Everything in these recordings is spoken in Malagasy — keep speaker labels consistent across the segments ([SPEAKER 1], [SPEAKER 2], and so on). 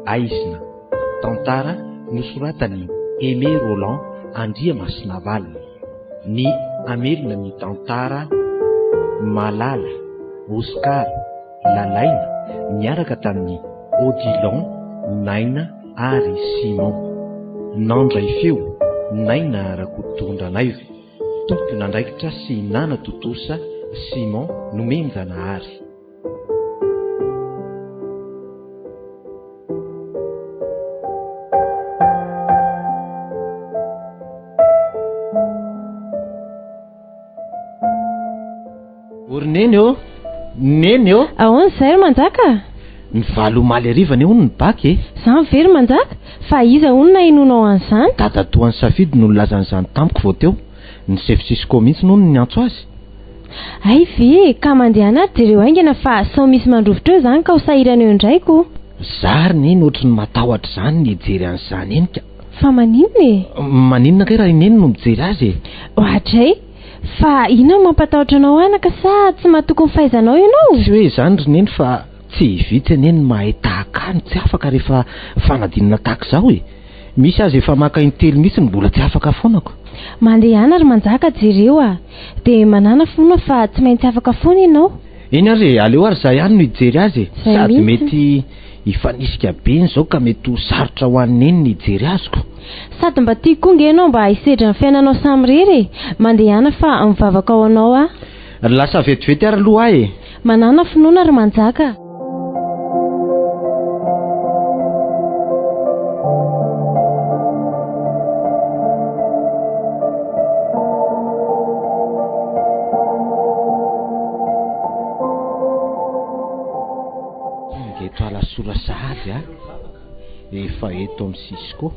[SPEAKER 1] Aizina, tantara nosoratany Aimé Roland Andriamasinavaly. Ny amelona ny tantara Malala, Oscar, Lalaina niaraka tamin'ny Odilon, Naina ary Simon. Nandray feo Naina Rakotondranaivo, tompona ndraikitra sy nana totosa Simon nomenjanahary.
[SPEAKER 2] Orineny eo, neny eo.
[SPEAKER 3] Ahoana izay ry manjaka?
[SPEAKER 2] Ny valo omaly arivany eo ny baky e.
[SPEAKER 3] Izany very manjaka, fa iza onona inonao an'izany?
[SPEAKER 2] Dadatoan'ny safidy no nilazan'izany tamiko vao teo. Ny chef-sisco mihitsy no niantso azy.
[SPEAKER 3] Ay ve, ka mandehana jereo aingana fa sao misy mandrovitra eo izany ka ho sahirana eo indraiko.
[SPEAKER 2] Zary neny ohatry ny matahotra izany ny hijery an'izany eny ka.
[SPEAKER 3] Fa maninona e?
[SPEAKER 2] Maninona kay raha ineny no mijery azy e?
[SPEAKER 3] Ohatray, fa inona mampatahotra anao anaka sa tsy mahatoky ny fahaizanao ianao?
[SPEAKER 2] Tsy hoe izany ry neny fa tsy vitsy neny mahay tahaka any, tsy afaka rehefa fanadinana tahaka izao e. Misy azy efa maka intelo mihitsy ny mbola tsy afaka foanako.
[SPEAKER 3] Mandehana ry manjaka jereo a, dia manana foana fa tsy maintsy afaka foana ianao.
[SPEAKER 2] Eny ary aleo ary za ihany no hijery azy e.
[SPEAKER 3] Zay
[SPEAKER 2] Sady
[SPEAKER 3] mihitsy.
[SPEAKER 2] mety hifanisika be izao ka mety ho sarotra ho aneny ny hijery azoko.
[SPEAKER 3] Sady mba tiako koa nge ianao mba hisedra ny fiainanao samy rery. Mandehana fa mivavaka ao anao a.
[SPEAKER 2] Lasa vetivety ary aloha ahy e.
[SPEAKER 3] Manana finoana ry manjaka.
[SPEAKER 2] Eto alasora sahady a, efa eto amin'ny Sisco.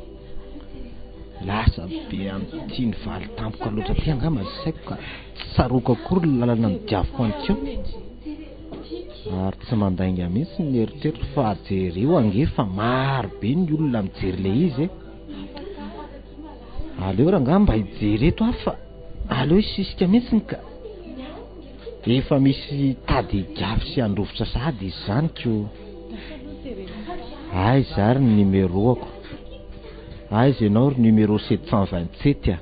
[SPEAKER 2] Lasa be amin'ny tiany valy tampoka loatra ty angamba ny saiko ka tsy saroko akory ny lalana midiavoko an'keo. Ary tsy mandainga mihitsy ny eritreritro fa jereo ange fa maro be ny olona mijery le izy e. Aleo raha angamba hijery eto aho fa aleo hisisika mihitsy ka. Efa misy tady gafy sy androvitra sahady izy zany ko. Ay zary ny numéro-ako. Aiza ianao ry numéro 727 a.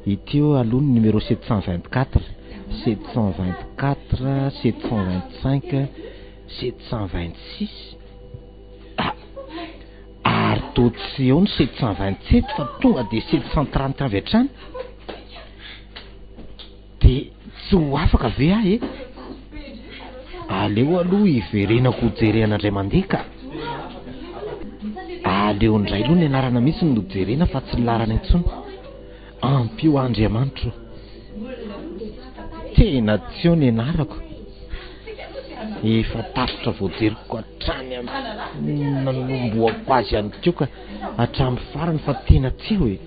[SPEAKER 2] Ity eo aloha ny numéro 724, 724, 725, 726. Ary totsy eo ny 727 fa tonga dia 730 avy hatrany. Dia tsy ho afaka ve ahy e? Aleo aloha hiverenako jerena indray mandeha ka. Aleo indray aloha ny anarana mihitsy no jerena fa tsy larana intsony. Ampio Andriamanitra. Tena tsy eo ny anarako. Efa tafotra voajeriko hatrany amin'ny nanomboako azy ihany keo ka hatramin'ny farany fa tena tsy eo e.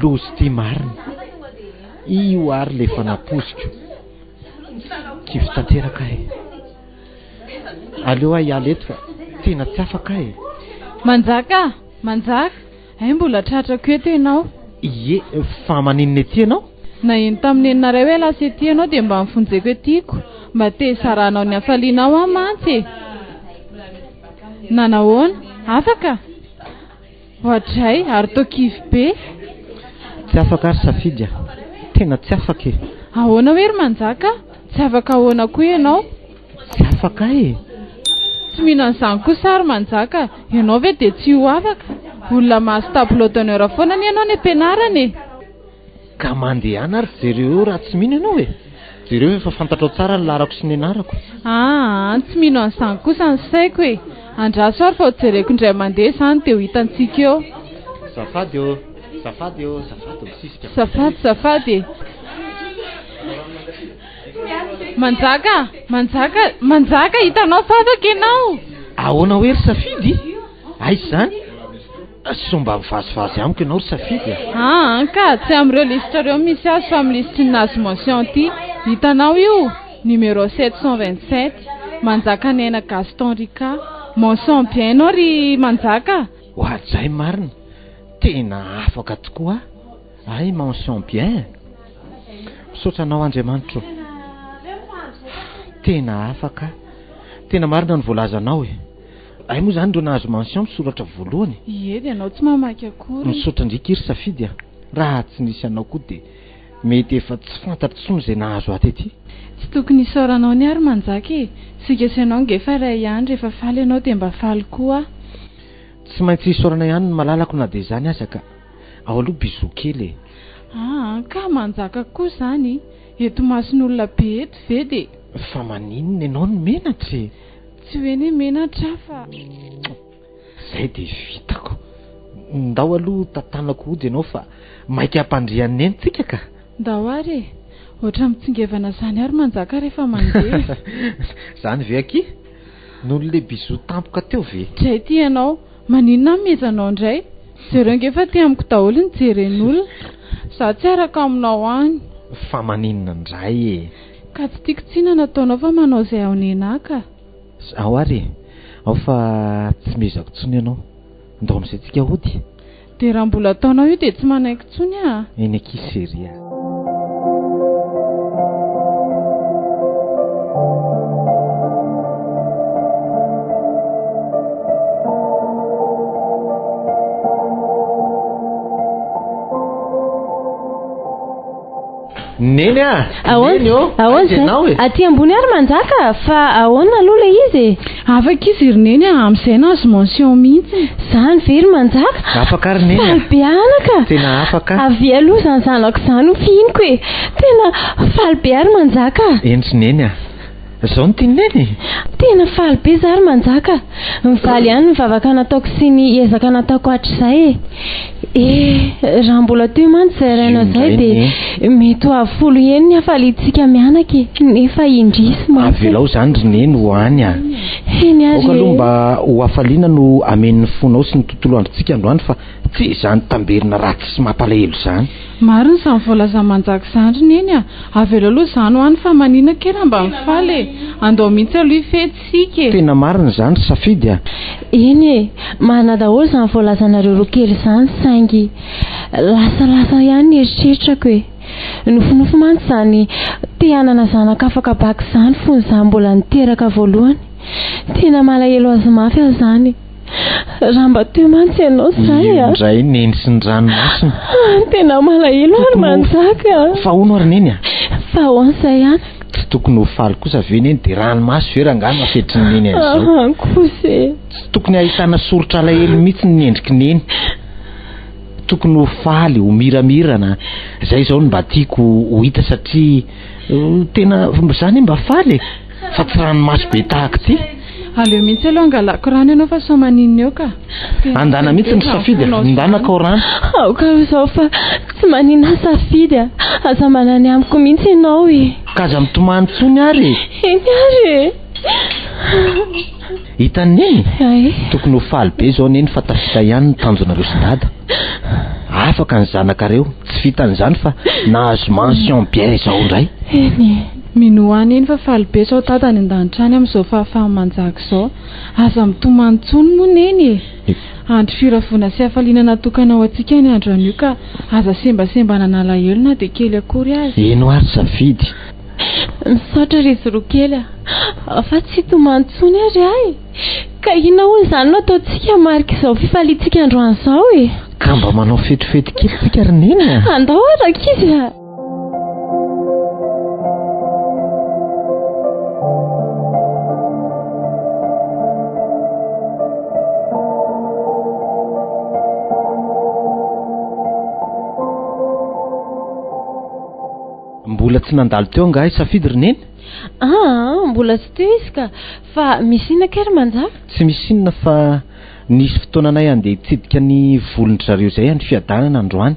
[SPEAKER 2] Lozy ty marina. Io ary le fanapoziko. Tsy fitateraka e. Aleo ahy hiala eto fa tena tsy afaka e.
[SPEAKER 4] Manjaka, manjaka, ay mbola tratrako eto ianao.
[SPEAKER 2] Ie, fa maninona ety ianao?
[SPEAKER 4] Nahino tamin'ny enaray hoe lasa ety ianao dia mba mifonjeko etyko, mba te saranao ny hafalianao a mantsy e. Nanahoana, afaka? Ohatray, ary toakivy be.
[SPEAKER 2] Tsy afaka ary safidy a. Tena tsy afaka e.
[SPEAKER 4] Ahoana hoe ry manjaka? Tsy afaka ahoana koa ianao?
[SPEAKER 2] Tsy afaka e.
[SPEAKER 4] Tsy mihinan'izany kosa ary manjaka, ianao ve dia tsy ho afaka? Olona mahazo tableau d'honneur foana ny ianao ny ampianarana e.
[SPEAKER 2] Ka mandehana ary jereo raha tsy mino ianao e. Jereo efa fantatrao tsara ny larako sy ny anarako.
[SPEAKER 4] Tsy mino an'izany kosa ny saiko e. Andraso ary fa ho jereko indray mandeha izany dia ho hitantsika eo.
[SPEAKER 2] Safady eo, safady eo, safady misisika.
[SPEAKER 4] Safady e. Manjaka, hitanao fa afaka ianao.
[SPEAKER 2] Ahoana hoe ry safidy? Ay izany? Somba mivasivazy amiko ianao ry safidy.
[SPEAKER 4] Ka tsy amin'ireo lisitra ireo misy azy fa amin'ny lisitry nazy mention ty. Hitanao io, numéro 727, Manjaka Nena Gaston Rika. Mention bien ianao ry manjaka.
[SPEAKER 2] Hoazay marina. Tena afaka tokoa. Ay mention bien. Misaotra anao Andriamanitra. Tena afaka. Tena marina ny voalazanao e. ay moa zany reo nahazo mention misoratra voalohany.
[SPEAKER 4] edy ianao tsy mamaky akory.
[SPEAKER 2] Misaotra ndrika iry safidy raha tsy nisy anao koa dia mety efa tsy fantatry tsony izay nahazo aty ety.
[SPEAKER 4] tsy tokony isaoranao ny ary manjaka e. Sika sy ianao ngefa ray ihany rehefa faly ianao dia mba faly koa.
[SPEAKER 2] Tsy maintsy isaorana ihany ny malalako na dia izany aza ka ao aloha biso kely e.
[SPEAKER 4] Ka manjaka koa zany eto mason'olona be eto ve dia
[SPEAKER 2] fa maninona ianao no menatra e.
[SPEAKER 4] tsy hoe ny menatra fa
[SPEAKER 2] izay dia vitako. Ndao aloha tantanako ody ianao fa maika hampandrian'ny eny tsika ka.
[SPEAKER 4] ndao ary e. Oatra mitsingevana izany ary manjaka rehefa mandeha.
[SPEAKER 2] Zany ve aky nolon'le biso tampoka teo ve.
[SPEAKER 4] Dray ty ianao maninona mezanao indray. Zareo ngefa ty amiko daholo ny jeren'olona. Za tsy araka aminao any.
[SPEAKER 2] Fa maninona indray e.
[SPEAKER 4] Ka tsy tiako tsinana nataonao fa manao izay ao nenaka.
[SPEAKER 2] Ao ary ao fa tsy mezako tsony ianao. Ndao amin'izay tsika hody.
[SPEAKER 4] Dia raha mbola ataonao io dia tsy manaiky tsony a.
[SPEAKER 2] Eny aky seria. Neny
[SPEAKER 3] ahoana aty ambony ary manjaka fa ahoana aloha le izy
[SPEAKER 4] afaka izy ry neny amin'izay nahazo mention mihitsy.
[SPEAKER 3] Zany very manjaka
[SPEAKER 2] afaka ary neny
[SPEAKER 3] faly be anaka
[SPEAKER 2] tena afaka
[SPEAKER 3] avy aloha zany zanako izany ho fihiniko e. Tena faly be ary manjaka.
[SPEAKER 2] Endry neny zao no tiany neny.
[SPEAKER 3] Tena faly be zary manjaka. Mivaly ihany ny vavaka nataoko sy ny ezaka nataoko hatrizay raha mbola teo mantsy izay raina izay dia mety ho avy 10 eny ny hafaliantsika mianaka nefa indrisy mantsy.
[SPEAKER 2] Avelao zany ry neny ho any a.
[SPEAKER 3] Eny ary
[SPEAKER 2] aloha mba ho hafaliana no amen'ny fonao sy ny tontolo androntsika androany fa tsy izany tamberina ratsy sy mampalahelo izany.
[SPEAKER 4] Marina izany voalaza manjaka izany ry neny a. Avela aloha izany ho any fa maninona kely mba mifaly e. Andao mihitsy aloha ifetsika e.
[SPEAKER 2] Tena marina izany safidy a.
[SPEAKER 3] Eny e marina daholo izany voalazanareo roa kely izany saingy lasalasa ihany ny eritreretrako e. Nofinofy mantsy izany te hanana zanaka afaka baka izany fony izany mbola niteraka voalohany. Tena malahelo azy mafy aho izany. Raha mba teo mantsy ianao izany a.
[SPEAKER 2] Indray neny sy ny ranomasina.
[SPEAKER 3] Tena malahelo ary manjaka.
[SPEAKER 2] Fa hono ary neny a.
[SPEAKER 3] Fa hoan'izay ihany.
[SPEAKER 2] Tsy tokony ho faly kosa ve neny dia ranomasy ve rangahy mafetry ny neny an'izao.
[SPEAKER 3] Kosa
[SPEAKER 2] tsy tokony ahitana soritra alahelo mihitsy ny endriky neny. Tokony ho faly ho miramirana. Izay izao no mba tiako ho hita satria tena izany mba faly fa tsy ranomasy be tahaka ty.
[SPEAKER 4] Aleo mihitsy aloha angalako rano ianao fa sao maninona eo ka.
[SPEAKER 2] Andana mihitsy ny safidy ndanaka ao rano.
[SPEAKER 3] Aoka izao fa tsy maninona safidy aza manany amiko mihitsy ianao e.
[SPEAKER 2] Kaza mitomany tsony ary.
[SPEAKER 3] Eny ary
[SPEAKER 2] hitany neny tokony ho faly be izao neny fa tafita ihany ny tanjonareo sy dada. Afaka ny zanakareo tsy vitan'izany fa nahazo mention bien izao indray.
[SPEAKER 4] Minoany eny fa faly be sao tatany an-danitrany amin'izao fahafahany manjaka izao. Aza mitomany tsony moa neny e. Andro firavona sy hafaliana natokana ao antsika ny andro anio ka aza sembasemba nanalahelo na dia kely akory azy.
[SPEAKER 2] Eno ary safidy.
[SPEAKER 3] Misaotra rezy roa kely fa tsy tomany tsony ary ahy. Ka inona hoy izany no ataontsika marika izao fifaliantsika androany izao e.
[SPEAKER 2] Ka mba manao fetifety kely tsika ry neny a.
[SPEAKER 3] Andao araka izy a.
[SPEAKER 2] Mbola tsy nandalo teo angahy safidy ry neny.
[SPEAKER 3] Mbola tsy teo izy ka fa misy inona kely manjaka.
[SPEAKER 2] Tsy misy inona fa nisy fotoananay andeha hitsidika ny volon-dry zareo izay any fiadanana androany.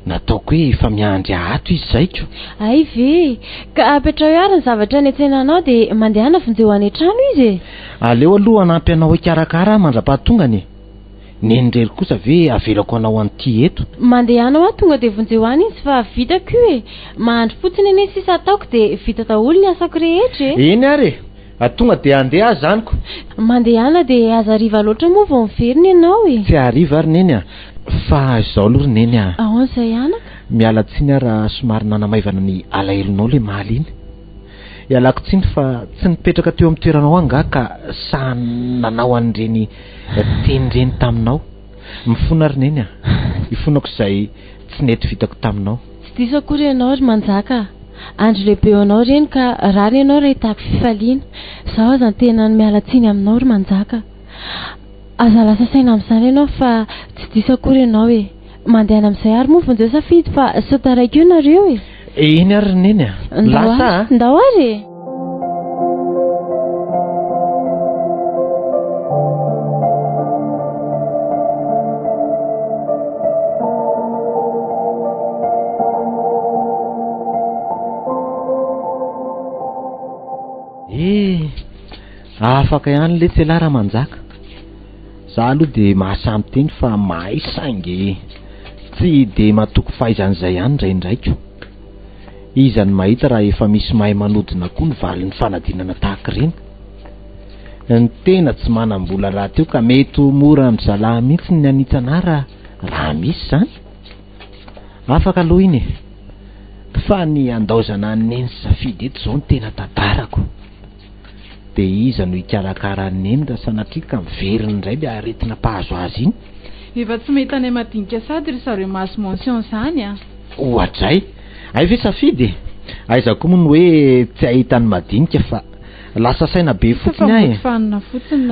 [SPEAKER 2] Nataoko hoe efa miandry ato izy zaiko.
[SPEAKER 3] Ay ve ka apetra eo ary ny zavatra ny antsenanao dia mandehana vonjeo any an-trano izy e.
[SPEAKER 2] Aleo aloha anampy anao hikarakara mandra-pahatongany. Nendrery kosa ve avelako anao an'ity eto.
[SPEAKER 3] Mandehana ho tonga dia vonjeo any izy fa vitako io e. Mahandro fotsiny eny sisa ataoko dia vita daholo ny asako rehetra e.
[SPEAKER 2] Eny ary atonga dia andeha zaniko.
[SPEAKER 3] Mandehana dia aza hariva loatra moa vao miverina ianao e.
[SPEAKER 2] Tsy hariva ary neny fa izao aloha ry neny
[SPEAKER 3] ahoan'izay anaka.
[SPEAKER 2] Miala tsiny raha somary nanamaivana ny alahelonao le maly iny. ialako tsiny fa tsy nipetraka teo amin'ny toeranao anga ka sahany nanao an'ireny tenyreny taminao. Mifona ry neny ifonako izay tsy nety vitako taminao.
[SPEAKER 3] Tsy diso akory ianao ry manjaka, andro lehibe anao reny ka rary ianao rehitako fifaliana. Zaho aza tena miala tsiny aminao ry manjaka. Aza lasa saina amin'izany ianao fa tsy diso akory ianao e. Mandehana amin'izay ary moa vonjeo safidy fa sao taraiko io nareo e.
[SPEAKER 2] Eny ary neny lasa
[SPEAKER 3] ndao ary e.
[SPEAKER 2] Afaka ihany le tsela raha manjaka. Za aloha dia mahasamy teny fa mahay saingy tsy dia mahatoky fahaizan'izay ihany indraindraiky. Izany mahita raha efa misy mahay manodina koa ny valin'ny fanadinana tahaka ireny. Ny tena tsy manam-bola raha teo ka mety mora amin'ny zalahy mihitsy ny anitsana raha misy izany. Afaka aloha iny fa ny andaozana neny safidy eto izao ny tena tantarako. Dia iza no hikarakara neny da sanatria ka miveriny indray le aretina mpahazo azy iny.
[SPEAKER 4] Efa tsy mahita any madinika sady ry zareo masy mention izany
[SPEAKER 2] Ohatray ay ve safidy aiza koa moa ny hoe tsy ahita ny madinika fa lasa saina be fotsiny ahy.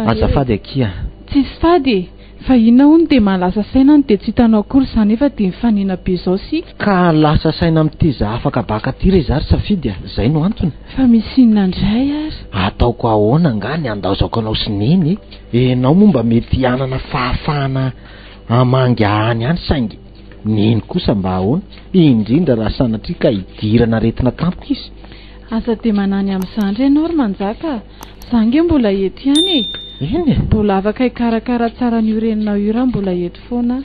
[SPEAKER 2] Azafady akia.
[SPEAKER 4] Tsisy fady fa inona hono dia mahalasa saina dia tsy hitanao akory izany efa dia mifanina be izao sika.
[SPEAKER 2] Ka lasa saina amin'ity afaka baka ty re zary safidy izay no antony.
[SPEAKER 4] Fa misy inona indray ary?
[SPEAKER 2] Ataoko ahoana nga ny andaozako anao sy neny. Enao momba mety hanana fahafahana amangy any saingy neny kosa mba ahoana, indrindra raha sanatria ka hidirana aretina tampoka izy.
[SPEAKER 4] Asa dia manany amin'izany re ianao ry manjaka. Zange mbola eto ihany
[SPEAKER 2] Eny
[SPEAKER 4] mbola afaka hikarakara tsara ny oreninao io raha mbola eto foana.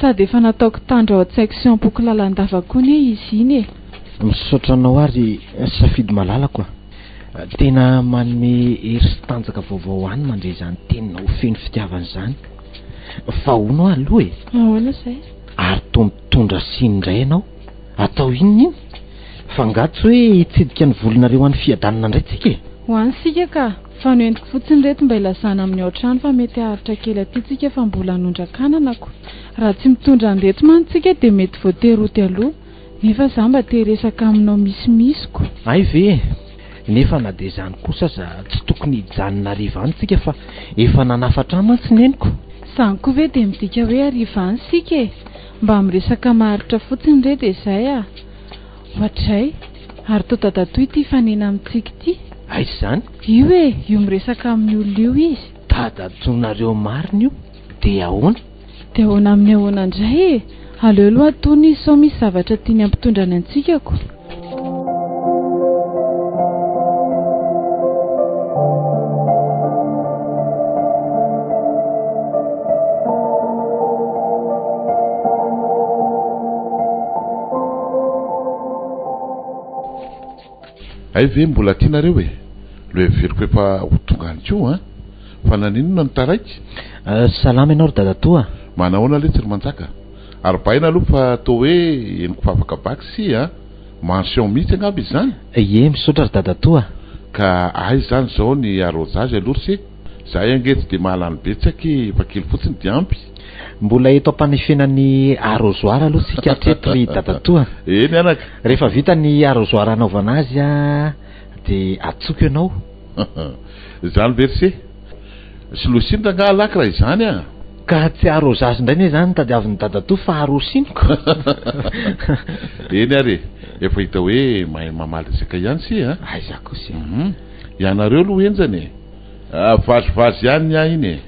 [SPEAKER 4] Sady efa nataoko tandra ao section boky lalandava koa ne izy iny
[SPEAKER 2] misaotra anao ary safidy malalako. Tena manome hery sy tanjaka vaovao any mandre izany teninao feno fitiavana izany. Fa hono aloha
[SPEAKER 4] ahoana izay?
[SPEAKER 2] Ary toa mitondra siny indray ianao. Atao inona iny? Fa ngatsy hoe hitsidika ny volonareo any fiadanana indray tsika
[SPEAKER 4] ho any sika ka fa noentiko fotsiny reto mba ilazana amin'ny ao-trano fa mety haharitra kely aty tsika fa mbola hanondran-kananako. Raha tsy mitondra andeto mantsika dia mety voateroty aloha. Nefa za mba te resaka aminao misimisiko.
[SPEAKER 2] Ay ve nefa na dia izany kosa za tsy tokony hijanona hariva any tsika fa efa nanafatra mantsy neniko.
[SPEAKER 4] Izany koa ve dia midika hoe hariva any sika mba miresaka maharitra fotsiny re dia izay ohatray ary toa dadatoy ity fanena amintsika ity.
[SPEAKER 2] Ay izany
[SPEAKER 4] io io miresaka amin'ny olona io izy.
[SPEAKER 2] Dadatonareo marina io dia ahoana?
[SPEAKER 4] Dia ahoana amin'ny ahoana indray aleo aloha atony sao misy zavatra tiany ampitondrany antsikako.
[SPEAKER 5] Ay ve mbola tianareo lo everiko efa ho tonga any koa fa naninona ny taraiky?
[SPEAKER 2] Salama ianao ry dadatoa.
[SPEAKER 5] Manahoana le tsy ry manjaka? Ary baina aloha fa toa hoe eniko fafakabaky sy mention mihitsy angamba izany.
[SPEAKER 2] Misaotra ry dadatoa.
[SPEAKER 5] Ka ay zany zao ny arrosage aloha sy zahay angetsy dia mahalany betsaky efa kely fotsiny dia ampy.
[SPEAKER 2] Mbola eto ampanefenany arrosoir aloha sika hatreto ry dadatoa.
[SPEAKER 5] Eny anaka.
[SPEAKER 2] Rehefa vita ny arrosoir anaovana azy dia atsoko ianao.
[SPEAKER 5] Izany versé solosinda nga alaka raha izany
[SPEAKER 2] ka tsy arrosage indray ne zany tadiavin'ny dadatoa fa arrosiniko.
[SPEAKER 5] Eny ary efa hita hoe mahay mamaly resaka ihany sy
[SPEAKER 2] aiza koa sy
[SPEAKER 5] ianareo aloha enjany vazivazy ihany iny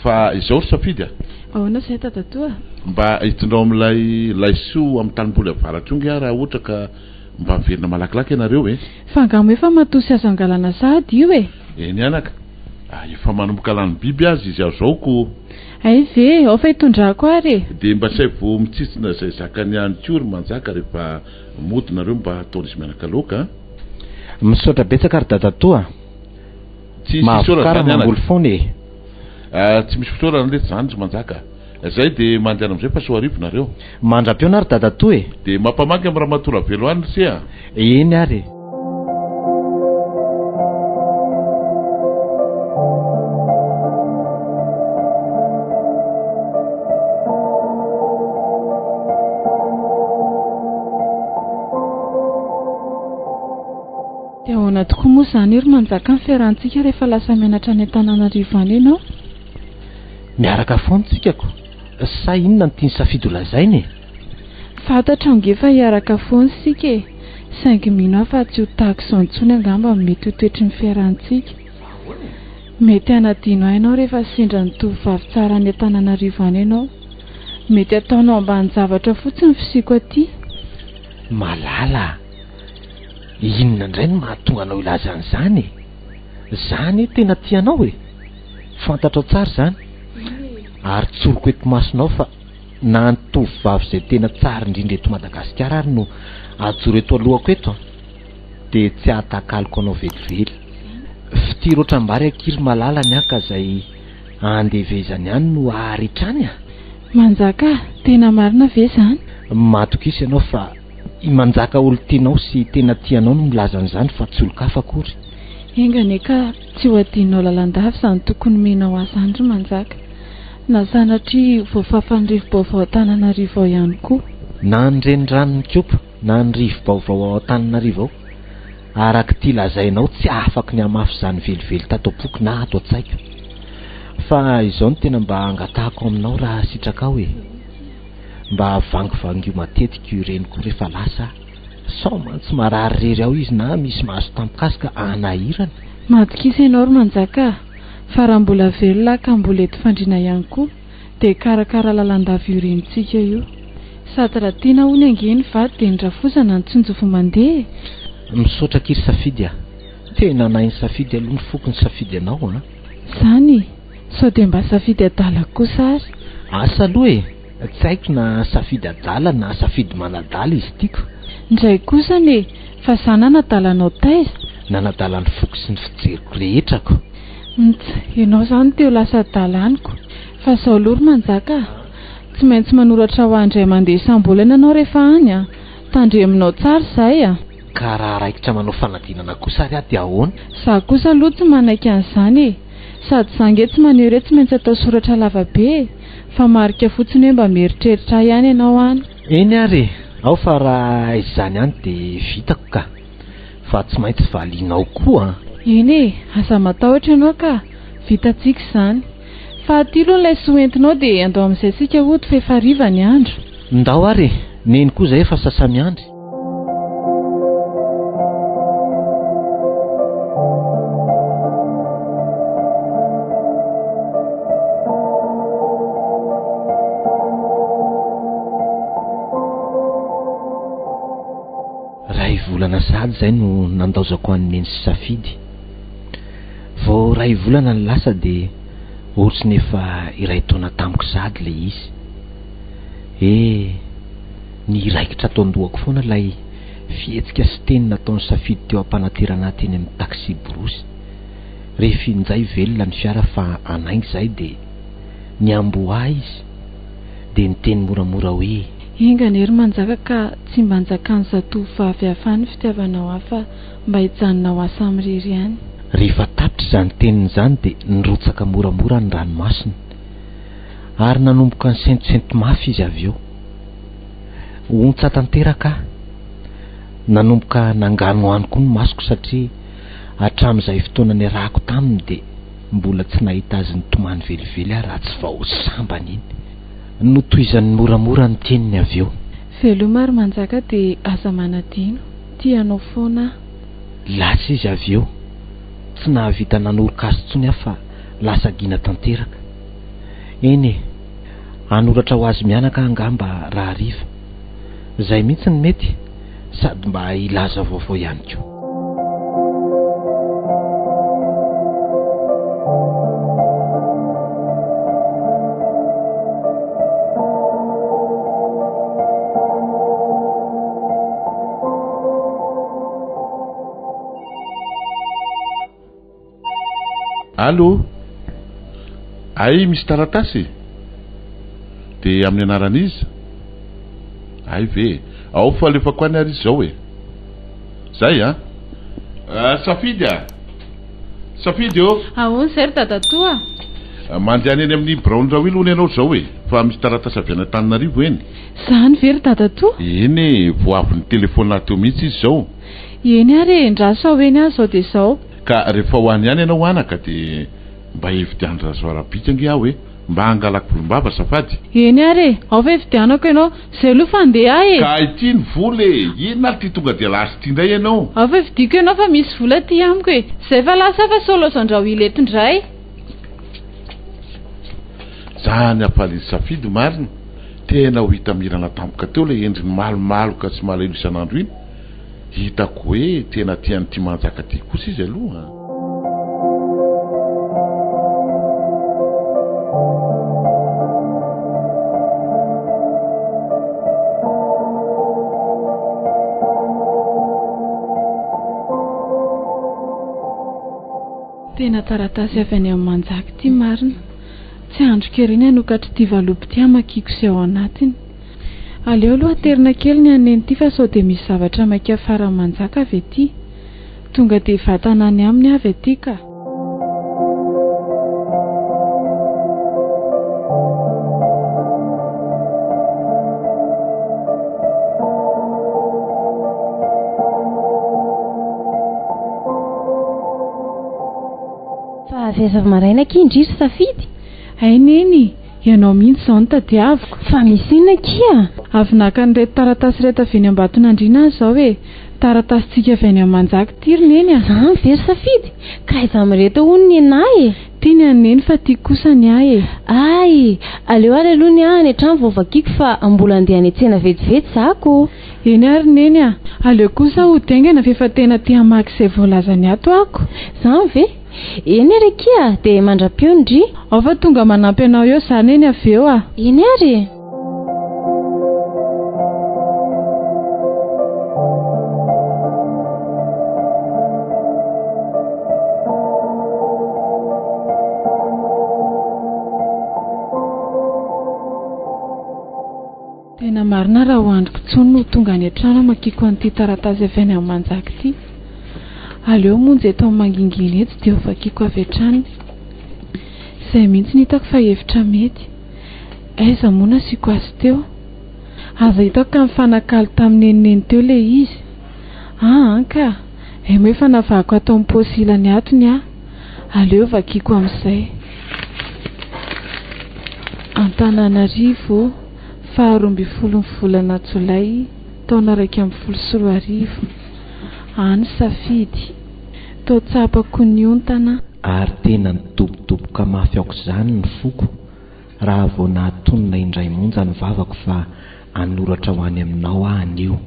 [SPEAKER 5] fa izao ry safidy
[SPEAKER 4] ahoana izay dadatoa?
[SPEAKER 5] Mba hitondrao amin'ilay laisoa amin'ny tanimboly avaratra onga raha ohatra ka mba miverina malakilaky ianareo
[SPEAKER 4] fa angamba efa matosy azo angalana sady io
[SPEAKER 5] eny anaka efa manomboka lany biby azy izy azaoko.
[SPEAKER 4] Ay ve ao fa hitondrako ary
[SPEAKER 5] dia mba say vo mitsitsina izay zakany ihany koa ry manjaka rehefa modinareo mba ataony izy mianaka loka.
[SPEAKER 2] Misaotra betsaka ry dadatoa.
[SPEAKER 5] Tsy
[SPEAKER 2] mahavokarana mamboly foana
[SPEAKER 5] tsy misy fotoana nalety zany ry manjaka. Zay dia mandeana amin'izay fa soa arivonareo.
[SPEAKER 2] Mandram-piona ry dadatoa
[SPEAKER 5] dia mampamangy amin'ny raha matola velo any sy
[SPEAKER 2] eny ary.
[SPEAKER 4] ahoana tokoa moa izany ry manjaka ny fiarahantsika rehefa lasa mianatra any Antananarivo any ianao?
[SPEAKER 2] Miaraka foana tsikako. Sa inona no tiany safidy ho lazainy e?
[SPEAKER 4] Fantatra ngefa hiaraka foana sika e. Saingy mino aho fa tsy ho tahaka izao intsony angamba mety ho toetry ny fiarahantsika. Mety hanadino ahy ianao rehefa sendra ny tovovavy tsara any Antananarivo any ianao. Mety ataonao ambany zavatra fotsiny fisiako aty.
[SPEAKER 2] Malala. Inona indray no mahatonga anao ilaza an'izany? Zany tena tianao e. Fantatrao tsara zany. Ary tsoroko eto masonao fa na ny tovovavy izay tena tsara indrindra eto Madagasikara ary no ajoro eto alohako eto dia tsy ahatakaloko anao velively. Fitiry ohatram-bary ankiry malala ny aka izay andevezany ihany no aharitrany a.
[SPEAKER 4] Manjaka, tena marina ve zany?
[SPEAKER 2] Matokisa ianao fa manjaka olo tianao sy tena tianao no milaza an'izany fa tsy olo-kafa akory.
[SPEAKER 4] Engane ka tsy ho adinao lalandava izany tokony menao azy izany ry manjaka. Na sanatria voafafan'ny rivo-baovao Antananarivo ao ihany koa.
[SPEAKER 2] Na ny renirano kopa na ny rivo-baovao ao Antananarivo ao. Araka ity lazainao tsy afaka ny hamafy izany velively tato am-poky na ato an-tsaiko. Fa izao no tena mba angatahako aminao raha sitraka ao e. Mba vangivangy matetika io reniko rehefa lasa sao mantsy marary rery ao izy na misy mahazo tampokasika anahirana.
[SPEAKER 4] Matokisa ianao ry manjaka. Fa raha mbola velona ka mbola eto fandriana ihany koa dia karakara lalandava io renitsika io. Sady raha tiana hono angeny vady dia nyrafosana ny tsonjo vao mandeha.
[SPEAKER 2] Misaotra kiry safidy a. Tena nainy safidy aloha ny fokony safidy anao a.
[SPEAKER 4] Zany sao dia mba safidy adala kosa ary.
[SPEAKER 2] Asa aloha e. Tsy haiko na safidy adala na safidy manadala izy tiako.
[SPEAKER 4] Ndray kosa ne fa sana nadalanao taiza.
[SPEAKER 2] Nanadala ny foko sy ny fijeriko rehetrako.
[SPEAKER 4] Ianao zany teo lasa dalaniko. Fa sao lory manjaka. Tsy maintsy manoratra ho andray mandeha isam-bolana ianao rehefa any a. Tandreminao tsara izay a.
[SPEAKER 2] Ka raha raikitra manao fanadinana kosa ary aty ahoana?
[SPEAKER 4] Za kosa aloha tsy manaiky an'izany e. Sady zange tsy maneho re tsy maintsy atao soratra lavabe. Fa marika fotsiny hoe mba mieritreritra ihany ianao any.
[SPEAKER 2] Eny ary ao fa raha izany ihany dia vitako ka. Fa tsy maintsy valianao koa.
[SPEAKER 4] Eny e, aza matahotra ianao ka. Vitantsika izany. Fa aty aloha ilay soentinao dia andao amin'izay sika hody fa efa hariva ny andro.
[SPEAKER 2] Ndao ary, neny koa izay efa sasany andro. Ray volana sady izay no nandaozako an'ny neny sy safidy. Vao ray volana ny lasa dia ohatsy nefa iray taona tamiko sady ilay izy. Ny raikitra atao andohako foana ilay fihetsika sy teny nataon'ny safidy teo ampanaterana teny amin'ny taksi borosy. Rehefa injay velona ny fiara fa anaingy izay dia niamboa izy dia niteny moramora hoe
[SPEAKER 4] Engane ry manjaka ka tsy mba njakan'ny zatovovavy hafa ny fitiavanao hafa mba hijanonao asa amiriry ihany.
[SPEAKER 2] Rehefa tapitra izany teniny izany dia nirotsaka moramora ny ranomasina ary nanomboka ny sentosenty mafy izy avy eo. Ontsa tanteraka nanomboka nangano any koa ny masoko satria hatramin'izay fotoana niarahako taminy dia mbola tsy nahita azy nitomany velively ary raha tsy vao sambany iny. Notohizany moramora ny teniny avy eo.
[SPEAKER 4] Veloma ry manjaka dia aza manadino. Tianao foana.
[SPEAKER 2] Lasa izy avy eo. Tsy nahavita nanoro-kazo intsony aho fa lasa gina tanteraka. Eny e, anoratra ho azy mianaka angamba raha hariva. Izay mihitsy ny mety sady mba ilaza vaovao ihany koa.
[SPEAKER 5] Allô? Ay misy taratasy dia amin'ny anaran'izy? Ay ve ao fa alefako any ary izy zao e. Zay a? Safidy a? Safidy o?
[SPEAKER 4] Ahoana zay ry dadatoa?
[SPEAKER 5] Mandeha any amin'ny Brown Rawil hono ianao zao e. fa misy taratasy avy any Antananarivo eny.
[SPEAKER 4] Zany very dadato?
[SPEAKER 5] Eny vao avy ny telefôna teo mihitsy izy zao.
[SPEAKER 4] Eny ary ndraso ao eny azy zao de zao.
[SPEAKER 5] Ka rehefa ho any ihany ianao anaka de mba evidian'ny razoarabika nge aho mba hangalako volombava safady.
[SPEAKER 4] Eny ary ao fa evidianako ianao zay aloha fandeha e.
[SPEAKER 5] Ka ity ny vola inona ty tonga de lasa ty indray ianao.
[SPEAKER 4] Ao fa evidiko ianao fa misy vola ty amiko e. Zay fa lasa fa solozandrao ileto indray.
[SPEAKER 5] Zany ampalizy safidy marina. Tena ho hita mirana tampoka teo le endriny malomaloka sy malahelo isan'andro iny. Hitako hoe tena tiany ty manjaka ty kosa izy aloha.
[SPEAKER 4] Tena taratasy avy any amin'ny manjaka ty marina. Tsy andro-keriny hanokatra ty valopy ty amakiko sy ao anatiny. Aleo aloha terina kely ny aneny ty fa sao de misy zavatra maika fara manjaka avy ety. Tonga de vatanany aminy avy ety ka.
[SPEAKER 3] Fa avy aiza maraina kindriry safidy?
[SPEAKER 4] Aineny, ianao mihitsy zao no tadiaviko.
[SPEAKER 3] Fa misy inona kia?
[SPEAKER 4] Avy naka an'ireto taratasy reto avy eny Ambatonandriana azy zao hoe taratasintsika avy any amin'ny manjaka tiry neny a.
[SPEAKER 3] Zany very safidy. Ka aiza mireto hono ny anahy e.
[SPEAKER 4] Tiany aneny fa tia kosa ny ahy e.
[SPEAKER 3] Ay, aleo ary aloha ny any hatrany vao vakiako fa mbola andeha any an-tsena vetivety zako.
[SPEAKER 4] Eny ary neny a. Aleo kosa ho dengana fa efa tena tia mamaky izay voalazany ato ako.
[SPEAKER 3] Zany ve? Eny ary kia de mandra-peo ndry.
[SPEAKER 4] Ao fa tonga manampy anao eo zany eny avy eo a.
[SPEAKER 3] Eny ary.
[SPEAKER 4] Tena marina raha ho androko tsony no tonga any an-trano amakiko an'ity taratasy avy any amin'ny manjaka ity. Aleo monjy eto amin'ny mangingina eto dia ho vakiko avy hatrany. Izay mihitsy hitako fa hevitra mety. Aiza moa no asiako azy teo? Aza hitako ka mifanakalo tamin'eniny teo le izy. Ka moa efa navahako atao amin'ny paosy ilany atony a. Aleo vakiko amin'izay. Antananarivo, 12 volana Jolay, taona 2024. Any safidy, tô tsapako ny ontana.
[SPEAKER 2] Ary tena nitobotoboka mafy aoko zany ny foko raha vao nahatonina indray monja ny vavako fa anoratra ho any aminao anio.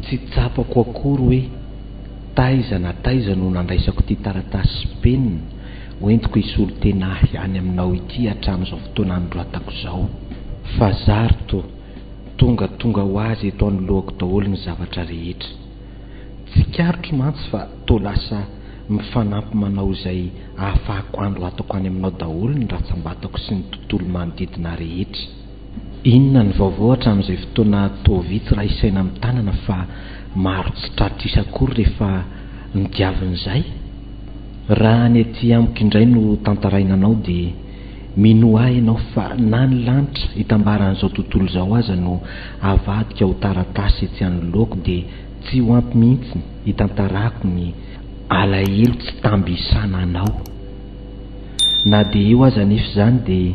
[SPEAKER 2] Tsy tsapako akory hoe taiza na taiza no nandraisako ty taratasy penina hoentiko hisolo tenahy any aminao ity hatramin'izao fotoana androatako zao. Fa zarto tonga ho azy eto anoloako daholo ny zavatra rehetra. Tsy karotro mantsy fa to lasa mifanampy manao izay ahafahako andro atako any aminao daholo ny ratsambatako sy ny tontolo manodidina rehetra. Inona ny vaovao hatramin'izay fotoana tovitsy raha isaina amin'ny tanana fa maro tsy tratrisa akory rehefa nidiavin'izay. Raha ny ety amiko indray no tantarainanao dia mino ahy ianao fa na ny lanitra hitambaran'izao tontolo izao aza no avadika ho taratasy etsy anoloako dia tsy ho ampy mihitsy hitantarako ny alahelo tsy tambisana anao. Na dia eo aza nefa zany dia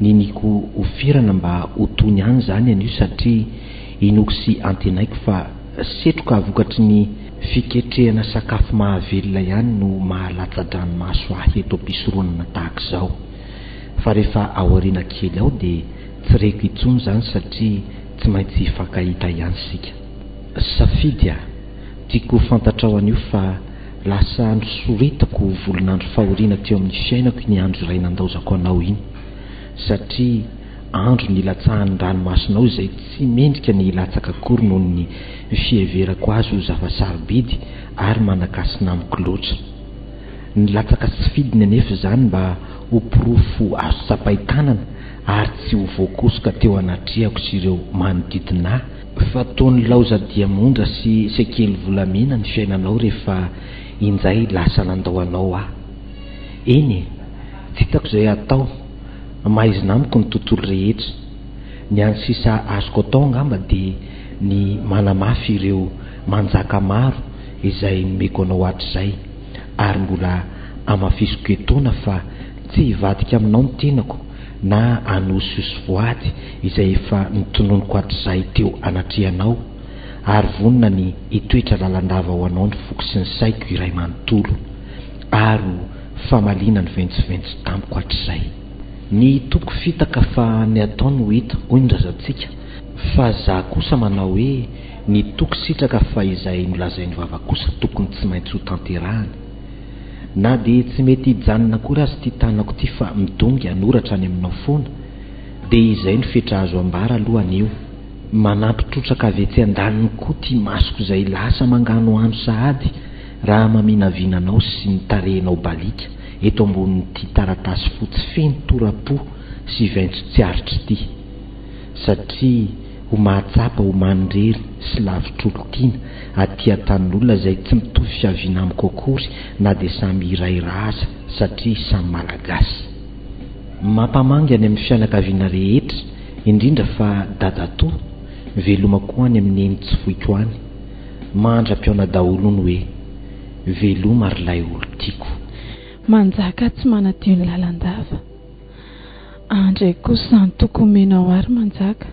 [SPEAKER 2] niniko hofirana mba ho tony any zany anio satria inoko sy antenaiko fa setroka vokatry ny fiketrehana sakafo mahavelona ihany no mahalatsa-dranomaso ahy eto ampisoronana tahaka izao. Fa rehefa aoriana kely ao dia tsy reko intsony zany satria tsy maintsy hifankahita ihany sika. Safidy a, tiako fantatrao anio fa lasa nosoritako volonandro fahoriana teo amin'ny fiainako ny andro iray nandaozako anao iny, satria andro nilatsahan'ny ranomasonao izay tsy mendrika ny latsaka akory noho ny fieverako azy ho zava-sarobidy ary manakasina amiko loatra. Nilatsaka tsy fidiny anefa zany mba ho porofo azo tsapaitanana ary tsy ho voakosoka teo anatriako sy ireo manodidina. Fa toy laoza diamondra sy sekely volamena ny fiainanao rehefa injay lasa nandao anao aho. Eny, tsy hitako izay atao maizina amiko ny tontolo rehetra. Ny any sisa azoko atao angamba dia ny manamafy ireo manjaka maro izay nomeko anao hatrizay, ary mbola amafisoko etoana fa tsy hivadika aminao ny tenako na hanososy voady izay efa nitononoko hatrizay teo anatrehanao, ary vonona ny hitoetra lalandava ho anao ny foko sy ny saiko iray manontolo, ary famalina ny ventsiventsy tamiko hatrizay. Ny toko fitaka fa ny atao no hita hoy ny razantsika, fa za kosa manao hoe ny toko sitraka fa izay nolazain'ny vava kosa tokony tsy maintsy ho tanterahany. Na dia tsy mety hijanona akory azy ty tanako ty fa midongy hanoratra any aminao foana, dia izay no fetra azo ambara aloha anio. Manampitrotraka avy etsy an-daniny koa ty masoko izay lasa mangano andro sahady raha maminavinanao sy nitarehinao balika eto ambonin'ity taratasy fotsy feno tora-po sy vaintso tsy aritra ity, satria ho mahatsapa ho manindrery sy lavitr'olo-tiana aty an-tanin'olona izay tsy mitovy fiaviana amiko akory na dia samy iraira aza satria samy malagasy. Mampamanga any amin'ny fianakaviana rehetra, indrindra fa dadatoa, veloma koa any amin'ny eny tsy voiko any. Mandra-piaona daholo ny hoe veloma ary lay olo tiako.
[SPEAKER 4] Manjaka tsy manadio ny lalandava, andray kosa ny toko menao ary manjaka.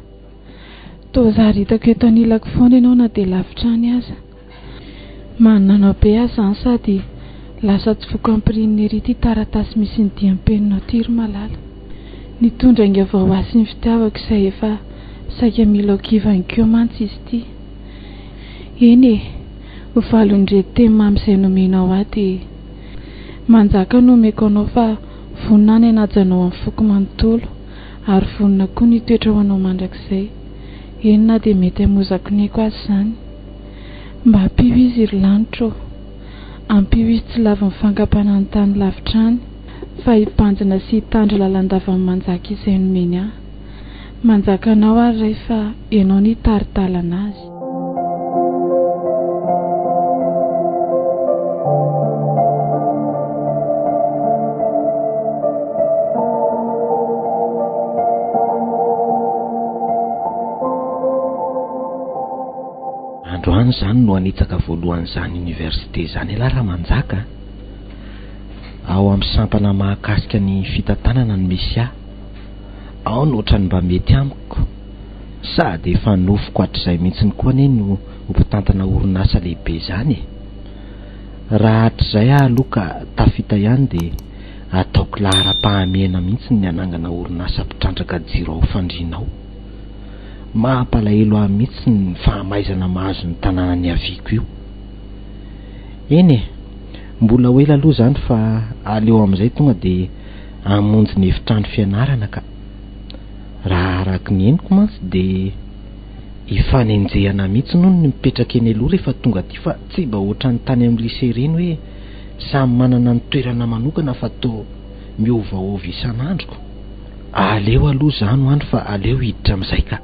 [SPEAKER 4] Toa zary hitako eto anilako foana ianao na dia lavitra any aza. Mananao be aza any sady lasa tsy voko ampirininy ery ty taratasy misy ny diam-peninao ty ry malala. Nitondra inga vao ho asy ny fitiavako izay efa saika mila kivany keo mantsy izy ty. Eny e, ho valon-drety teny mamy izay nomenao aty. Manjaka no omeko anao fa vonina any anajanao amin'ny foko manontolo, ary vonina koa ny toetra ho anao mandrakizay. Eny na dia mety hamozako niako azy izany. Mba hampio izy ry lanitra, hampio izy tsy lava mifankapana ny tany lavitra any, fa hipanjina sy hitandra lalandava amin'ny manjaka izay nomeny ahy. Manjaka anao ary rehefa ianao ny taritalana azy.
[SPEAKER 2] Androany zany no anitsaka voalohan'izany université zany ala raha manjaka. Ao amin'ny sampana mahakasika ny fitantanana no misy ahy. Ao no ohatrany mba mety amiko, sady efa nofoko hatrizay mihitsiny koa anie no mpitantana orinasa lehibe zany. Raha hatrizay aho aloha ka tafita ihany dia ataoko lahara-pahamehana mihitsy ny anangana orinasa mpitrandraka jiro ao fandrinao. Mahampalahelo ahy mihitsy ny fahamaizana mahazo ny tanàna ny aviako io. Eny e, mbola ho ela aloha zany fa aleo amin'izay tonga dia hamonjy ny efitrano fianarana ka. Raha araka ny henoko mantsy dia hifanenjehana mihitsy noho ny mipetraka eny aloha rehefa tonga aty, fa tsy mba ohatran'ny tany amin'ny lycée ireny hoe samy manana ny toerana manokana fa toa miovaova isan'andro. Aleo aloha zany hoandro fa aleo hiditra amin'izay ka.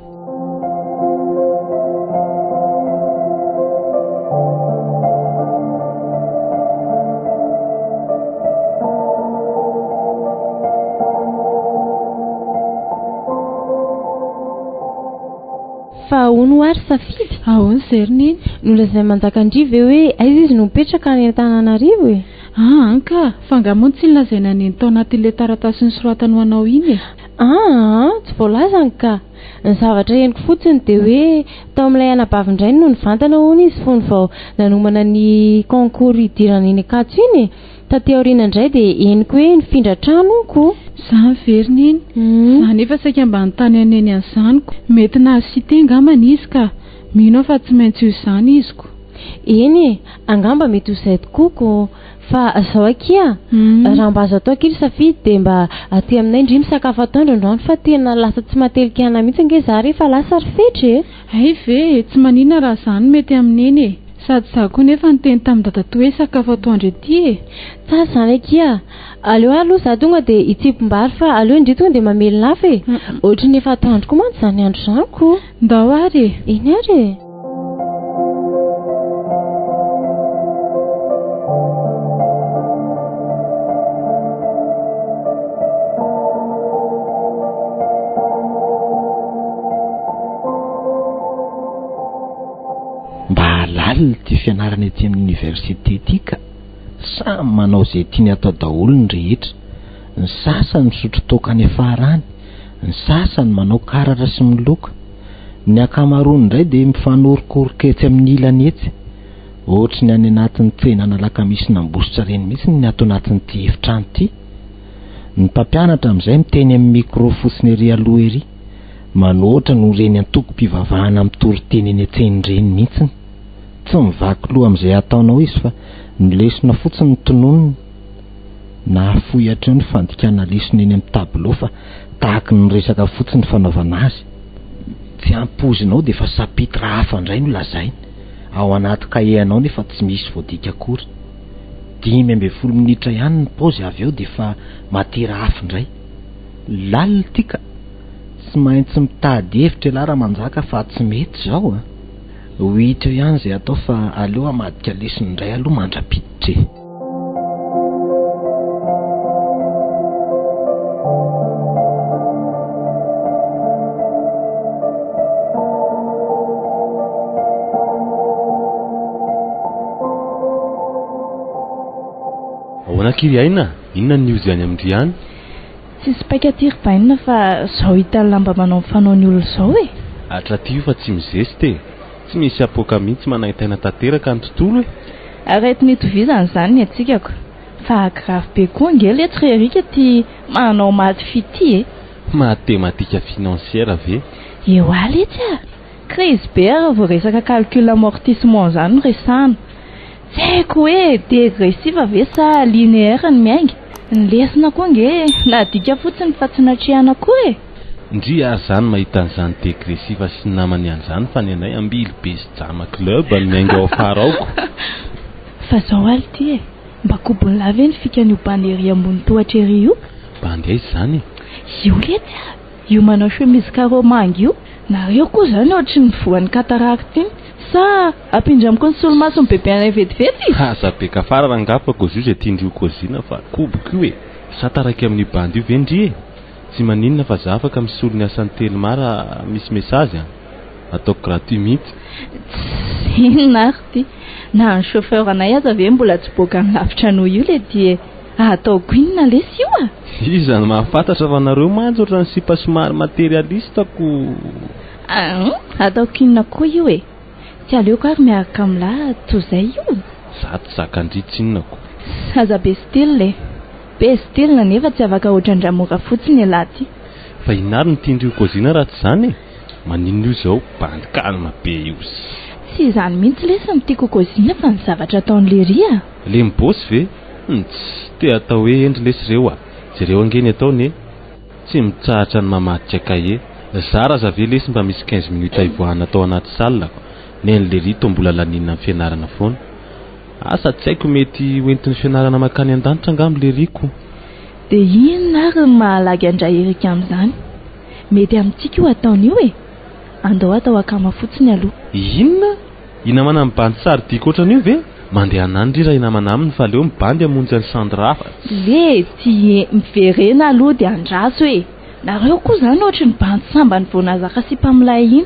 [SPEAKER 3] Fa hono ary safidy?
[SPEAKER 4] Ahoana Zerniny?
[SPEAKER 3] Nolazay manjaka andrivo hoe aiza izy no mipetraka any Antananarivo e?
[SPEAKER 4] Anka, fa angamoany tsy nilazaina ny tao anatin'ilay taratasy ny soratany ho anao iny e.
[SPEAKER 3] Tsy voalazany ka. Ny zavatra henoko fotsiny dia hoe tao amin'ilay anabavindray no nivantana hono izy fony vao nanomana ny concours idirana eny Ankatso iny e. Taty aoriana indray dia henoko hoe nifindra tranoko.
[SPEAKER 4] Zany veriny iny. Zany efa saika mba nitany aneny an'izanyko. Mety nahasite angambany izy ka mino fa tsy maintsy io izany iziko.
[SPEAKER 3] Eny e, angamba mety ho izay tokoako. Fa zao akia, raha mba azo atao kely safidy dia mba aty aminay indry misakafo atoandro androany fa tena lasa tsy matelikana mihitsy nge za rehefa lasa rifetra e.
[SPEAKER 4] Ay ve, tsy manina raha zany mety amineny e. Sady za koa nefa niteny tamin'ny dadatoa hoe sakafo atoandro ety e.
[SPEAKER 3] Tsara zany akia. Aleo aloha za tonga dia hitsipo-mbary fa aleo indray tonga dia mamelona hafa e. Ohatry nefa atoandro koa mantsy zany andro zany ko.
[SPEAKER 4] Ndao ary e.
[SPEAKER 3] Eny ary e.
[SPEAKER 2] mba halali ty fianarana ety amin'ny université ity ka samy manao izay tiany atao daholo ny rehetra. Ny sasany misotro toaka any afarany, ny sasany manao karatra sy miloka, ny akamaroany indray dia mifanorokorika etsy amin'ny ilany etsy. Ohatra ny any anatin'ny tsenana lakamisy nambositra reny mihitsy ny ato anatin'ity efitrano ity. Ny mpampianatra amin'izay miteny amin'ny micro fotsiny ery aloha ery, manohatra no reny antoko-pivavahana amin'ny toriteny eny an-tseny reny mihitsiny. Tsy mivaky loha amin'izay ataonao izy fa ny lesona fotsiny ny tononony. Na fohatra eo ny fandikana lesona eny amin'ny tableau fa tahaka ny resaka fotsiny fanaovana azy. Tsy ampozinao dia efa sapitra hafa indray no lazainy. Ao anaty kahianao nefa tsy misy voadika akory. 15 minitra ihany ny paozy avy eo dia efa matera hafa indray. Lalina ity ka tsy maintsy mitady hevitra ialahy raha manjaka fa tsy mety izao a. 8 eo ihany izay atao fa aleo amadika lesona indray aloha mandrapiditra e.
[SPEAKER 6] Ahoana aina? Inona ny news any amin'ny riany?
[SPEAKER 7] Tsisy paika tirpaina fa zao hita lamba manao fanaony olo zao e.
[SPEAKER 6] Atratio fa tsy mizesty e. Tsy misy apoka mihitsy manahitaina tanteraka ny tontolo e.
[SPEAKER 7] Arety nitovizany zany ny atsikako. Fa grave be koa ngely e Trerika ty manao maty fity e.
[SPEAKER 6] Matematika financière ve?
[SPEAKER 7] Eo aletsy a. Crise be raha vao resaka calcul amortissement zany resana. Tsy haiko hoe dégressive ve sa linéaire ny miainga. Ny lesona koa nge nadika fotsiny fa tsy natrehana koa e.
[SPEAKER 6] Ndry ary zany mahita an'izany dégressive sy ny namany an'izany fa ny anay ambily be sy jama club ny miainga ao afara aoko.
[SPEAKER 7] Fa zao aly ty e. Mba kobony lava ny fikan'io bandery ambony tohatra ery io.
[SPEAKER 6] Bandy aiza zany?
[SPEAKER 7] Io lety a. Io manao chemise carreau manga io. Nareo koa zany ohatry ny voan'ny cataracte iny. Sa apindramiko ny solomaso ny bebe anay vetivety.
[SPEAKER 6] Asa beka fara rangapa kozy io zay tiandrio kozina fa koboko io e. Sa taraiky amin'ny bandy io vendry e. Tsy maninona fa za afaka misolo ny asan'ny Telemara misy message ataoko gratuit mihitsy.
[SPEAKER 7] Inona ary ty? Na ny chauffeur anay aza ve mbola tsy boaka ny lavitra noho io le ty ataoko inona lesy io a?
[SPEAKER 6] Iza ny mahafantatra fa nareo manjo ohatran'ny sipa somary materialistako.
[SPEAKER 7] Ataoko inona koa io e? Tsy aleoko ary miaraka amin'la toy izay io.
[SPEAKER 6] Za tsy zakandritsy inonako.
[SPEAKER 7] Aza be style be style nefa tsy afaka ohatran-dramora fotsiny laty.
[SPEAKER 6] Fa inary ny tiandrio kozina raha tsy zany e. Maninona io zao bandy calme be io.
[SPEAKER 7] Tsy izany mihitsy lesy ny tiako kozina fa ny zavatra ataon'le ria.
[SPEAKER 6] Le mibosy ve? Tsy te atao hoe endry lesy reo a. Jereo angeny ataony e. Tsy mitsahatra ny mamadika kahe. Za raha ve lesy mba misy 15 minutes ivoahana atao anaty salako. Nen'le rito mbola laninina amin'ny fianarana foana. Asa tsy haiko mety hoentin'ny fianarana makany an-danitra angamba le riko.
[SPEAKER 7] Dia inona ary mahalagy andray Erika amin'izany? Mety amintsika io ataon'io e. Andao atao akama fotsiny aloha.
[SPEAKER 6] Inona? Inamana mibandy sary tiako ohatran'io ve? Mandeha anandry raha inamana aminy fa leo mibandy hamonjy ny Sandra hafa.
[SPEAKER 7] Le ty miverena aloha dia andraso e. Nareo koa zany ohatry ny bandy samba ny voanazaka sy mpamilay iny.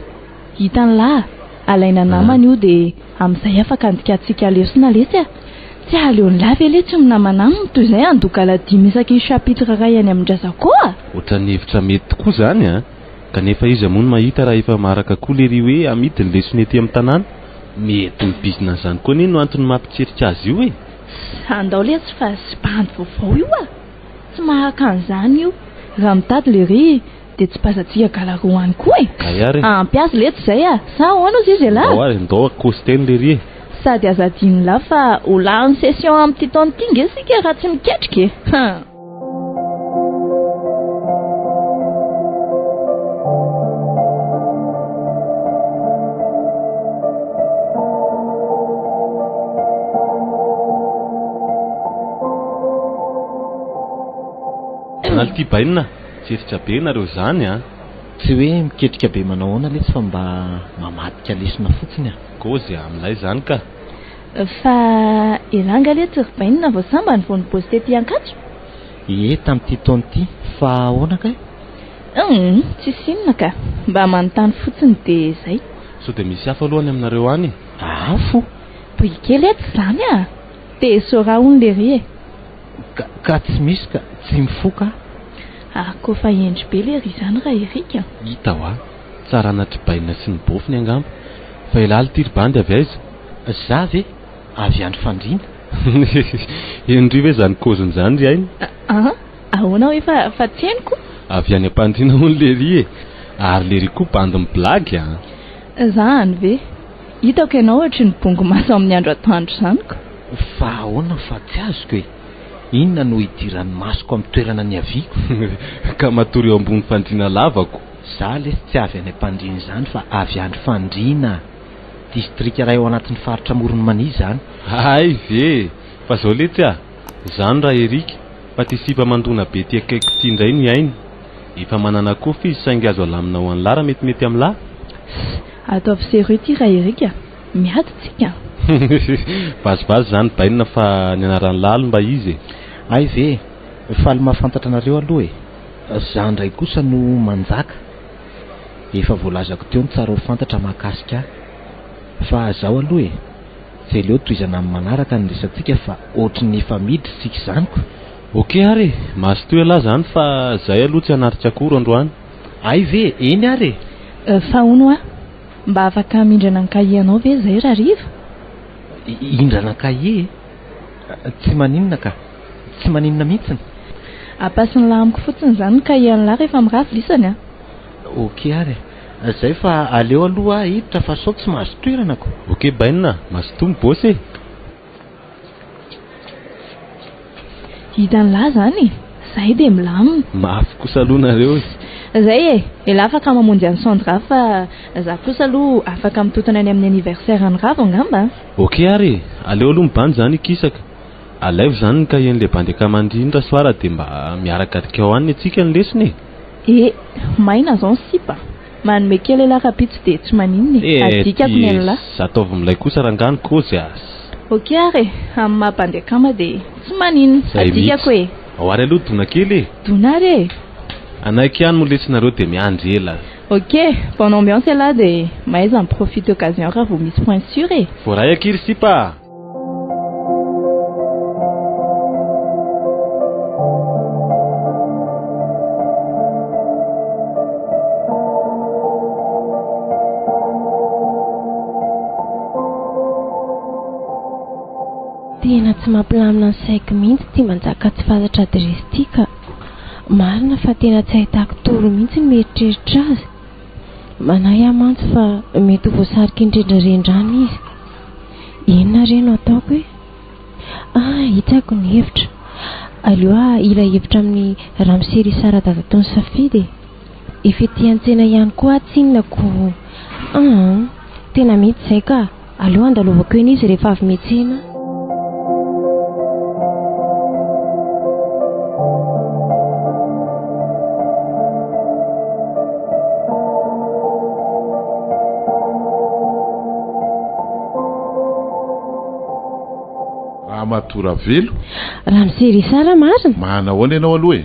[SPEAKER 7] Hitan'la alaina namana io dia amin'izay afaka andikatsika lesona lesy a. Tsy aleony lava le tsy minamana aminy toy izay andoka ladimy isaky ny chapitre iray any amin-drazakoa.
[SPEAKER 6] Ohatran'ny hevitra mety tokoa zany a. Kanefa izy moa mahita raha efa maraka koa le ry hoe amidy ny lesona ety amin'ny tanàna. Mety ny business zany koa no antony mampitsirika azy io e.
[SPEAKER 7] Andao lesy fa sy bandy vaovao io a. Tsy mahaka an'izany io. Raha mitady le ry dia tsy pasatsika galaroany koa e.
[SPEAKER 6] Kayary.
[SPEAKER 7] Ampiasy lety izay a. Sa hoano izy izy la?
[SPEAKER 6] Ndao ary ndao akosteny le ry e.
[SPEAKER 7] Sady azadiny la fa ho lany session amin'ity taona ity nge sika raha tsy miketrika e.
[SPEAKER 6] Analty bainina, tsiritra be nareo zany a.
[SPEAKER 2] Tsy hoe miketrika be manao ahoana lesy fa mba mamadika lesona fotsiny a.
[SPEAKER 6] Kozy amin'ilay zany ka.
[SPEAKER 7] Fa elanga le tirpainina vao samba ny vao niposte ty ankatso.
[SPEAKER 2] Ie tamin'ity taona ity fa ahoana ka?
[SPEAKER 7] Tsy sinona ka. Mba manontany fotsiny dia izay.
[SPEAKER 6] So dia misy hafa alohany aminareo any?
[SPEAKER 2] afo
[SPEAKER 7] boy kely eto zany a dia saora hono le ry e
[SPEAKER 2] ka tsy misy ka tsy mifoka
[SPEAKER 7] koa fa endry be le ry zany raha erika
[SPEAKER 6] hita ho a tsara anatribaina sy ny bofiny angamba fa ilaly tiry-bandy avy aiza
[SPEAKER 2] za ve avy andro fandriana
[SPEAKER 6] endry hoe zany koziny zany ry ainy
[SPEAKER 7] ahoana hoe fa tsy henoko
[SPEAKER 6] avy any am-pandriana hono le ry e ary le ry koa bandiny blagy
[SPEAKER 7] zany ve hitako ianao ohatry ny bongo maso amin'ny andro atoandro zanyko
[SPEAKER 2] fa ahoana fa tsy azoko e inona no hidiran'ny masoko amin'ny toerana ny aviako
[SPEAKER 6] ka matory eo ambony fandriana lavako
[SPEAKER 2] za lesy tsy avy any am-pandriana zany fa avy andro fandriana distrika raha eo anatin'ny faritra morony mania zany
[SPEAKER 6] ay ve fa zao letsy zany raha erika fa ty sipa mandona be ty akaiko ty indray no ainy efa manana kofy izy saingy azo alamina ho any lara metimety amin'ny lahy
[SPEAKER 7] ataovy sérieux ty raha erika miady tsika
[SPEAKER 6] vazivazy zany bainina fa ny anaran'ny lalo mba izy
[SPEAKER 2] ay ve faly mahafantatra anareo aloha e za ndray kosa no manjaka efa voalazako teo ny tsara ho fantatra mahakasika fa zaho aloha e tsy leo toizana amin'ny manaraka ny resantsika fa ohatry ny efa midry sika zaniko
[SPEAKER 6] ok ary mahazo toy alahy zany fa zay aloha tsy hanatrika akory androany
[SPEAKER 2] ay ve eny ary
[SPEAKER 7] fa hono mba afaka mindrana ny kahie anao ve zay raha riva
[SPEAKER 2] indrana kahie tsy maninona ka tsy maninona mihitsiny
[SPEAKER 7] apasiny lahy amiko fotsiny zany ny kahie an'lahy rehefa mirafy lisany
[SPEAKER 2] ok ary zay fa aleo aloha hiditra fa sao tsy mahazo toeranako
[SPEAKER 6] ok bainina mazotomy bosy
[SPEAKER 7] hita nylahy zany zay dia milamina
[SPEAKER 6] mafy kosa aloha nareo
[SPEAKER 7] zay ela afaka mamonjy any Sandra fa za kosa aloha afaka mitotana any amin'ny anniversaire any Ravo angamba
[SPEAKER 6] ok ary aleo aloha mibandy zany ikisaka alaivo zany ny kahien'le bandy akamandrindra soara dia mba miaraka tikao any atsika ny lesiny
[SPEAKER 7] maina zao ny sipa manome kely ela rapitso dia tsy maninona adikako ny an'lahy
[SPEAKER 6] zataovy milay kosa rangany kozy
[SPEAKER 7] ok ary amin'ny mahabandy akama dia tsy maninona adikako e
[SPEAKER 6] ao ary aloha dona kely
[SPEAKER 7] dona ary
[SPEAKER 6] anaiky ihany mo lesinareo dia miandry ela
[SPEAKER 7] ok bonne ambiance là dia mahaiza miprofite occasion raha vao misy point sûr
[SPEAKER 6] voaray akiry sipa
[SPEAKER 3] tena tsy mampilamina ny saiko mihitsy ty manjaka tsy fantatra adresy ty ka marina fa tena tsy ahitako toro mihitsy ny mieritreritra azy manay amantsy fa mety ho voasariky indrendrarendrany izy inona reno ataoko hoe hitako ny hevitra aleoa ila hevitra amin'ny ramoseri sara dadatony safidy efa ty antsena ihany koa tsinonako tena mety zay ka aleo andalovako eny izy rehefa avy metsena
[SPEAKER 5] matora velo
[SPEAKER 3] raha misery sara marina
[SPEAKER 5] manahoana ianao aloha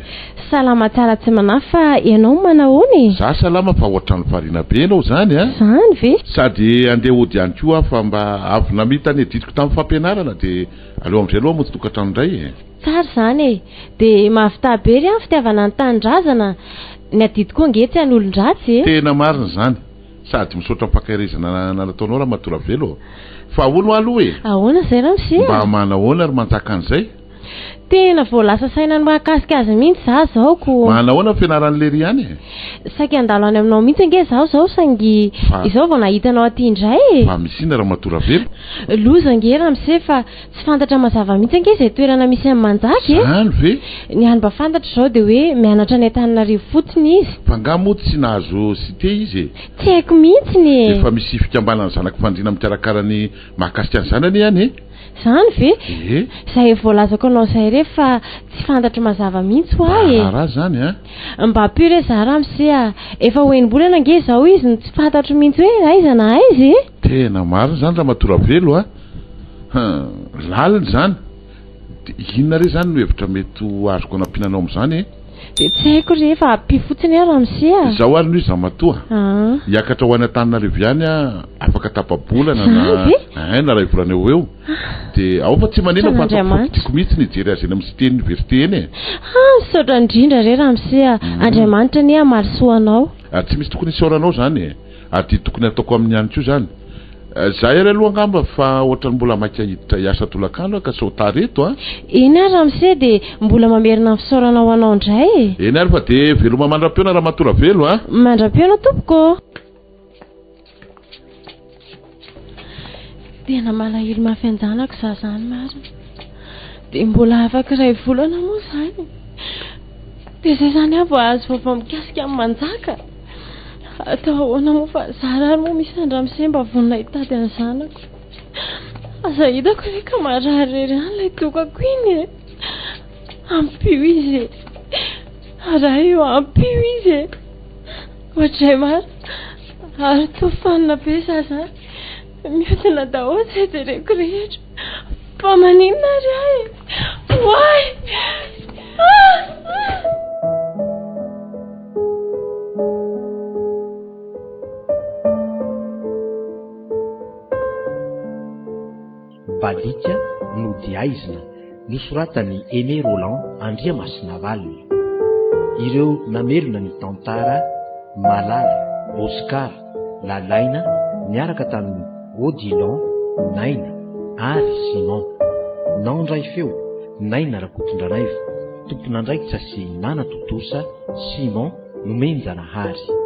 [SPEAKER 3] salama tsara tsy manafy fa ianao manahoany
[SPEAKER 5] za salama fa ohatrany variana be ianao zany
[SPEAKER 3] zany ve
[SPEAKER 5] sady andeha ody ihany koa fa mba avy namita ny ditiko tamin'ny fampianarana dia aleo am'izay aloha motsy tokatrano indray
[SPEAKER 3] tsara zany dia mahavitabe ry fitiavana ny tanindrazana ny adidiko ange tsy an'olon-dratsy
[SPEAKER 5] tena marina zany sady misaotra mpakahirizana nataonao raha matora velo fa ono aloha
[SPEAKER 3] ahoana zay raha misia
[SPEAKER 5] mba manahoana ary manjaka an'izay
[SPEAKER 3] tena voalasa saina ny mahakasika azy mihitsy za zaoko
[SPEAKER 5] manahoana fianaran'le ry any
[SPEAKER 3] saika andalo any aminao mihitsy ange zao sangy izao vao nahitanao aty indray
[SPEAKER 5] fa misina raha matora velo
[SPEAKER 3] loza ange raha mise fa tsy fantatra mazava mihitsy ange zay toerana misy amin'ny manjaky
[SPEAKER 5] zany ve
[SPEAKER 3] ny hany mba fantatra zao dia hoe mianatra ny Antananarivo fotsiny izy
[SPEAKER 5] fa nga moa tsy nahazo cité izy
[SPEAKER 3] tsy haiko mihitsiny
[SPEAKER 5] efa misifika ambanany zanaka fandriana mitarakarany mahakasika ny zanany ihany
[SPEAKER 3] zany ve zay voalazako anao zay rehefa tsy fantatra mazava mihitsy ho
[SPEAKER 5] raha zany
[SPEAKER 3] mba pure za raha mise efa hoenimbolana ange zao izy no tsy fantatro mihitsy hoe aiza na aizy
[SPEAKER 5] tena marina zany raha matora velo laliny zany inona re zany no hevitra mety ho azoko anampinanao am'izany
[SPEAKER 3] dia tsy haiko rehefa ampy fotsiny a ramsia
[SPEAKER 5] zaho ary no izy zamatoa hiakatra ho any Antananarivo ihany a afaka tapabolana na ray volana eo eo dia ao fa tsy manena fatiko mihitsy nijery azy eny amin'ny cité université eny e
[SPEAKER 3] misaotra indrindra re ramsia Andriamanitra ni amarisoanao
[SPEAKER 5] ary tsy misy tokony isaoranao zany e ary dia tokony ataoko amin'ny ihany koa zany za ery aloha angamba fa ohatrany mbola maika hiditra hiasa tolakalo ka sao tareto a
[SPEAKER 3] eny ary ramsia dia mbola mamerina ny fisaorana ho anao indray
[SPEAKER 5] eny ary fa dia veloma mandram-peona raha matora velo a
[SPEAKER 3] mandram-peona tompoko tena malahelo mafianjanako za zany marina dia mbola afaka iray volana moa zany dia izay zany avo azo vava mikasika amin'ny manjaka atao ahoana moa fa zarary moa misy andramsia mba vonina hitady any zanako aza hitako hoe ka marary rery any ilay tokako iny e ampio izy e raha io ampio izy e ohatray mara ary tofanina be za zany mihodina daholo zay jereko rehetra fa maninona ary ahy oay
[SPEAKER 1] Balika no diaizina nosoratany Aimé Roland Andriamasina Valiny. Ireo namerina ny tantara Malala, Oscar, Lalaina niaraka tamin'ny Odilon, Naina ary Simon. Naondray feo Naina Rakotondranaivo, tomponandraikitra sy Nana Totosa, Simon nomenjanahary.